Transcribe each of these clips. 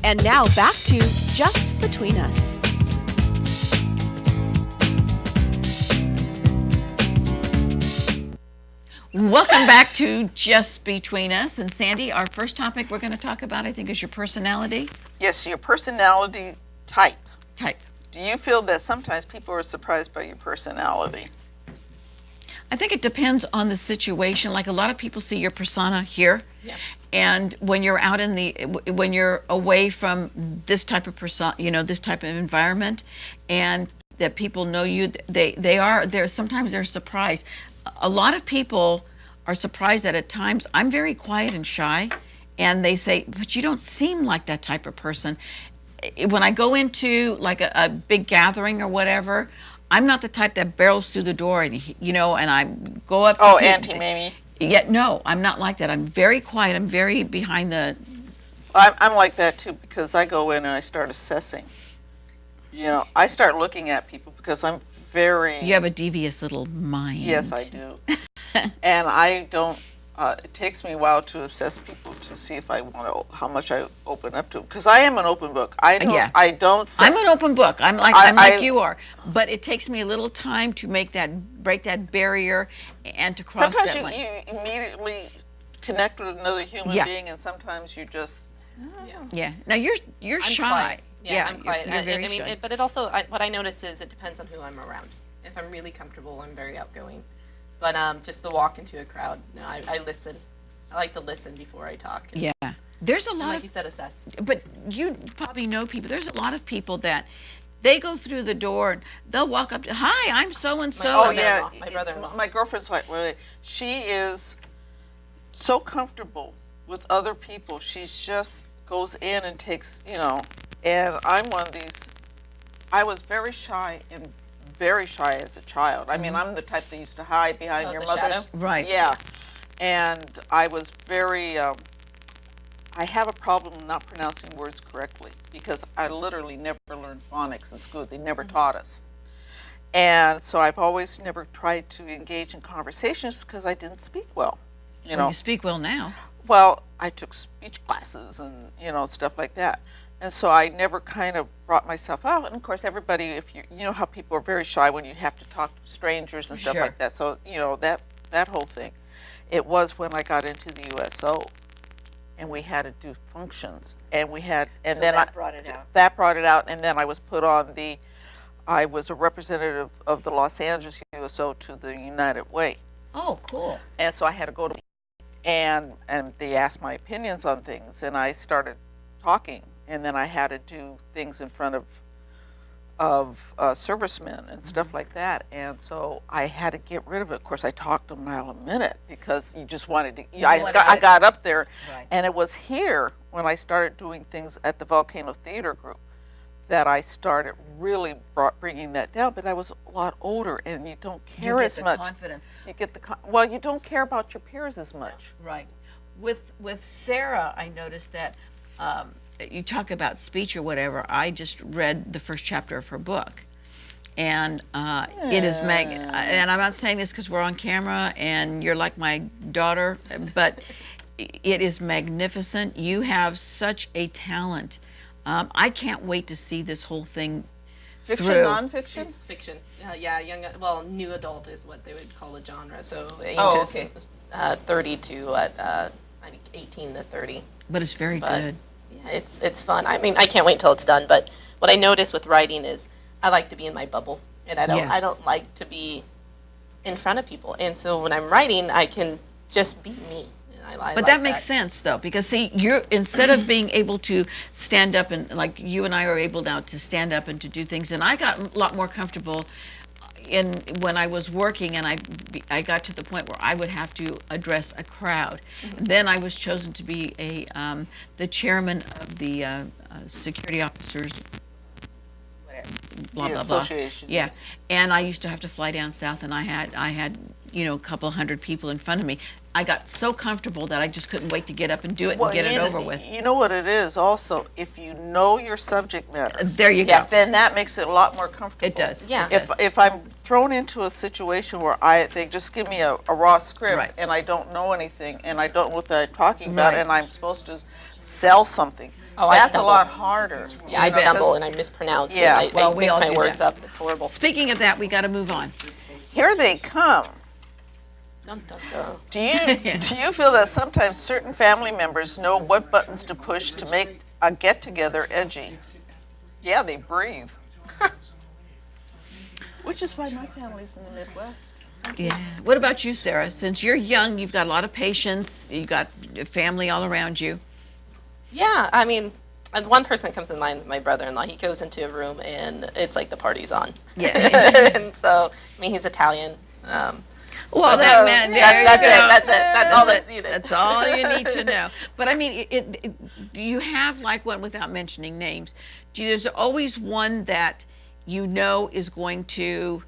And now back to Just Between Us. Welcome back to Just Between Us. And Sandy, our first topic we're going to talk about, I think, is your personality. Yes, your personality type. Type. Do you feel that sometimes people are surprised by your personality? I think it depends on the situation. Like a lot of people see your persona here. Yeah. And when you're out when you're away from this type of persona, this type of environment, and that people know you, sometimes they're surprised. A lot of people are surprised that at times I'm very quiet and shy, and they say, but you don't seem like that type of person. When I go into like a big gathering or whatever, I'm not the type that barrels through the door and I go up to Oh, people. Auntie Mamie. Yeah, no, I'm not like that. I'm very quiet. I'm very behind the. I'm like that too, because I go in and I start assessing. I start looking at people because I'm very. You have a devious little mind. Yes, I do. And I don't. It takes me a while to assess people to see if I want to, how much I open up to, because I am an open book. I don't. Yeah. I don't. I'm an open book. I'm like you are, but it takes me a little time to break that barrier and to cross sometimes that line. you immediately connect with another human being, and sometimes you just. Yeah. Now you're I'm shy. quiet. Yeah, I'm quiet. You're very shy. But it also, what I notice is it depends on who I'm around. If I'm really comfortable, I'm very outgoing. But just to walk into a crowd, no, I listen. I like to listen before I talk. Yeah. There's a lot like of. you said, assess. But you probably know people. There's a lot of people that they go through the door and they'll walk up to, hi, I'm so and so. Oh yeah, my brother-in-law. My girlfriend's like, really, she is so comfortable with other people. She just goes in and takes, and I'm one of these. I was very shy as a child. I mean, I'm the type that used to hide behind your the mother's. shadow? Right. Yeah, and I was very. I have a problem not pronouncing words correctly because I literally never learned phonics in school. They never taught us. And so I've always never tried to engage in conversations because I didn't speak well. Well, you speak well now. Well, I took speech classes and, stuff like that. And so I never kind of brought myself out. And of course, everybody, if you know how people are very shy when you have to talk to strangers and stuff Sure. like that. So, that whole thing. It was when I got into the USO. And we had to do functions, and So that brought it out. That brought it out, and then I was put on I was a representative of the Los Angeles USO to the United Way, Oh, cool. and so I had to go to, and they asked my opinions on things, and I started talking, and then I had to do things in front of servicemen and stuff like that, and so I had to get rid of it. Of course, I talked a mile a minute because you just wanted to. I got up there, Right. and it was here when I started doing things at the Volcano Theater Group that I started really bringing that down. But I was a lot older, and you don't care as much. Confidence. You get the well, you don't care about your peers as much. Right. With Sarah, I noticed that you talk about speech or whatever. I just read the first chapter of her book, and it is and I'm not saying this because we're on camera and you're like my daughter, but it is magnificent. You have such a talent. I can't wait to see this whole thing Fiction, through. nonfiction. It's fiction. New adult is what they would call a genre. So ages Oh, okay. 30 to I think 18 to 30. But it's very But- good. Yeah, it's fun. I mean, I can't wait till it's done. But what I notice with writing is I like to be in my bubble, and I don't like to be in front of people. And so when I'm writing, I can just be me. And I But like that makes sense, though, because see, you're instead of being able to stand up and like you and I are able now to stand up and to do things, and I got a lot more comfortable when I was working, and I got to the point where I would have to address a crowd. Then I was chosen to be the chairman of the security officers. Whatever, blah The blah blah. association. Yeah, and I used to have to fly down south, and I had a couple hundred people in front of me. I got so comfortable that I just couldn't wait to get up and do it and get it over with. You know what it is also, if you know your subject matter, There you Yes. go. then that makes it a lot more comfortable. It does. Yeah. It does. If I'm thrown into a situation where they just give me a raw script Right. and I don't know anything and I don't know what they're talking about Right. and I'm supposed to sell something, Oh, I That's a stumble. lot harder. Yeah, I stumble and I mispronounce. Yeah, and well, I we mix all my do words that. up. It's horrible. Speaking of that, we got to move on. Here they come. Dun, dun, dun. Do you feel that sometimes certain family members know what buttons to push to make a get-together edgy? Yeah, they breathe. Which is why my family's in the Midwest. Yeah. What about you, Sarah? Since you're young, you've got a lot of patience. You've got family all around you. Yeah, I mean, and one person comes in mind, my brother-in-law. He goes into a room and it's like the party's on. Yeah. And so, I mean, he's Italian. Well, that man, That's it. That's it. That's all that's needed. That's all you need to know. But I mean, do you have like one, without mentioning names, there's always one that you know is going to,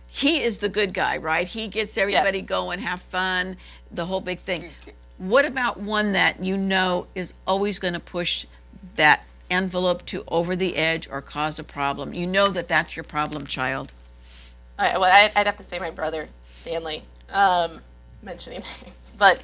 he is the good guy, right? He gets everybody Yes. going, have fun, the whole big thing. What about one that you know is always going to push that envelope to over the edge or cause a problem? You know that that's your problem child. Well, I'd have to say my brother, Stanley. Mentioning names, but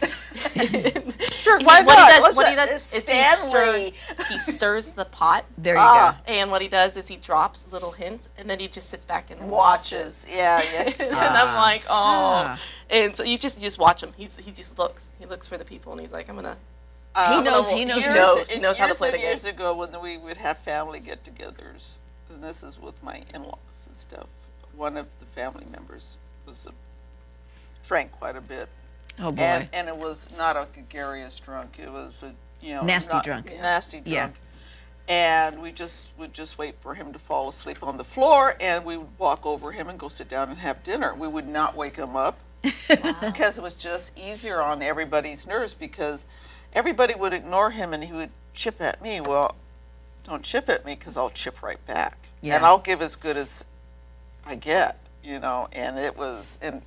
Sure, why what not? he does It's is Stanley. he stirs the pot, There you go. and what he does is he drops little hints, and then he just sits back and Watches. Yeah, yeah. and I'm like, oh, Ah. and so you just watch him. He just looks. He looks for the people, and he's like, I'm gonna. He knows He knows knows how to play the game. Years ago, when we would have family get-togethers, and this is with my in-laws and stuff, one of the family members drank quite a bit. Oh boy. And it was not a gregarious drunk. It was a Nasty drunk. Nasty drunk. Yeah. And we would just wait for him to fall asleep on the floor, and we would walk over him and go sit down and have dinner. We would not wake him up because it was just easier on everybody's nerves, because everybody would ignore him and he would chip at me. Well, don't chip at me, because I'll chip right back. Yeah. And I'll give as good as I get. And and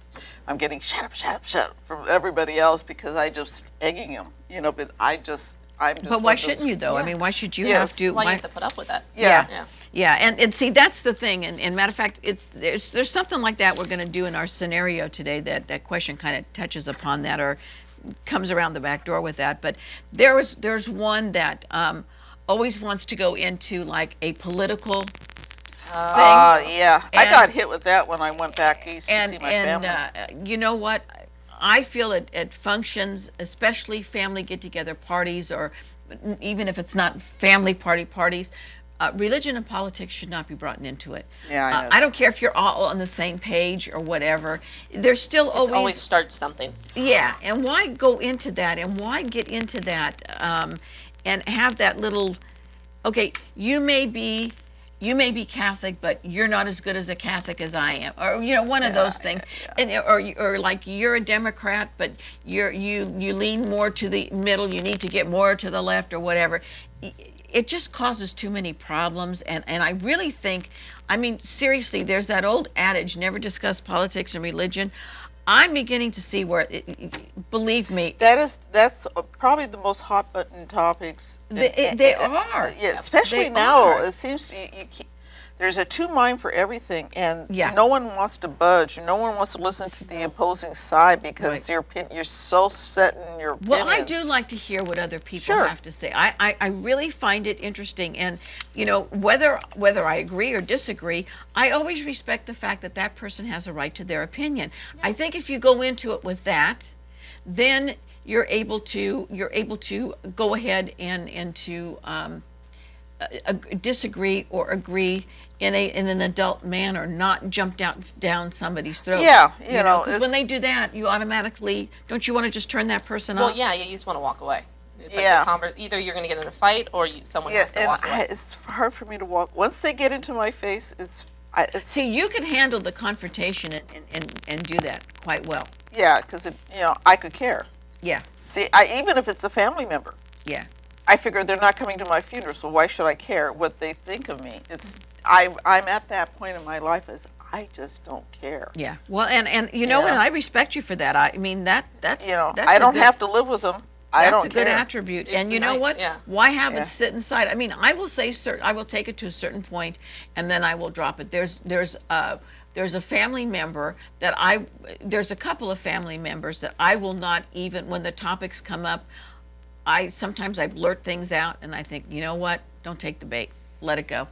I'm getting shut up from everybody else because I just egging him, but I'm just. But why shouldn't you though? I mean, why should you Yes. have to? Why you have to put up with that? Yeah. Yeah, and see that's the thing. And matter of fact, there's something like that we're going to do in our scenario today. That question kind of touches upon that or comes around the back door with that. But there's one that always wants to go into like a political thing. Yeah. I And- got hit with that when I went back east to see my family. You know what? I feel at functions, especially family get-together parties, or even if it's not family parties, religion and politics should not be brought into it. Yeah, I know. I don't care if you're all on the same page or whatever. There's still It always, always starts something. yeah. And why go into that? And why get into that? And have that little, okay, you may be Catholic, but you're not as good as a Catholic as I am, or one of those things, and or like you're a Democrat, but you lean more to the middle. You need to get more to the left, or whatever. It just causes too many problems, and I really think, I mean, seriously, there's that old adage: never discuss politics and religion. I'm beginning to see where, believe me, That's probably the most hot button topics. they are. Yeah, especially They now. are. It seems there's a two mind for everything, and Yeah. no one wants to budge. No one wants to listen to the opposing side because Right. you're so set in your opinions. Well, I do like to hear what other people Sure. have to say. I really find it interesting, and whether I agree or disagree, I always respect the fact that that person has a right to their opinion. I think if you go into it with that, then you're able to go ahead and to disagree or agree in an adult manner, not jump down somebody's throat. Yeah, because when they do that, you automatically, don't you want to just turn that person Well, off? yeah, you just want to walk away. It's Yeah. like either you're going to get in a fight or someone has Yes, to and walk away. it's hard for me to walk. Once they get into my face, it's See, you can handle the confrontation and do that quite well. yeah, because I could care. Yeah, See, even if it's a family member, yeah. I figure they're not coming to my funeral, so why should I care what they think of me? I'm at that point in my life as I just don't care. Yeah. Well, and you know what? Yeah. I respect you for that. I mean that's that's I a don't good- have to live with them. I That's don't a good care. attribute. It's And you know nice, what? yeah. Why have Yeah. it sit inside? I mean, I will say I will take it to a certain point, and then I will drop it. There's a family member there's a couple of family members that I will not even, when the topics come up, sometimes I blurt things out and I think, you know what? Don't take the bait. Let it go.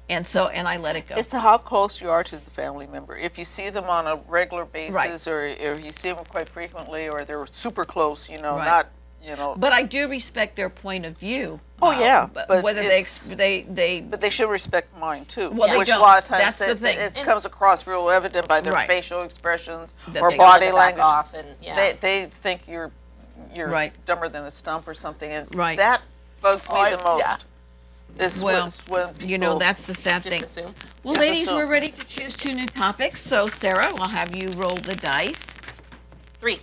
And I let it go. It's how close you are to the family member. If you see them on a regular basis, or if you see them quite frequently, or they're super close, Right. not, But I do respect their point of view. Oh, yeah, But but whether they but they should respect mine too. Well, they which don't. a lot of times That's the thing. it comes across real evident by their Right. facial expressions That or they- body Back language. off and yeah. They think you're Right. dumber than a stump or something, and Right. that bugs me the most. yeah. Is Well, when people, that's the sad Just thing. assume. Well, Just ladies, assume. we're ready to choose 2 new topics. So, Sarah, I'll have you roll the dice. 3.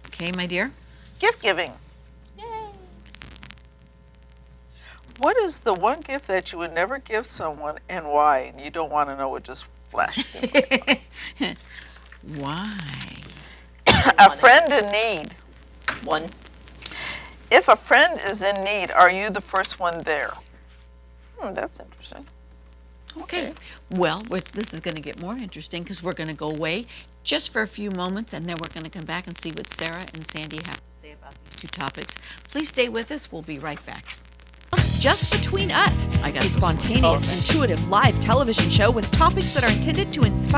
Okay, my dear. gift giving. Yay. What is the one gift that you would never give someone, and why? And you don't want to know it, just flash. Why? A friend in need. 1. If a friend is in need, are you the first one there? That's interesting. Okay. Well, this is going to get more interesting because we're going to go away just for a few moments, and then we're going to come back and see what Sarah and Sandy have to say about these 2 topics. Please stay with us. We'll be right back. Just Between Us, I got a this. spontaneous, intuitive live television show with topics that are intended to inspire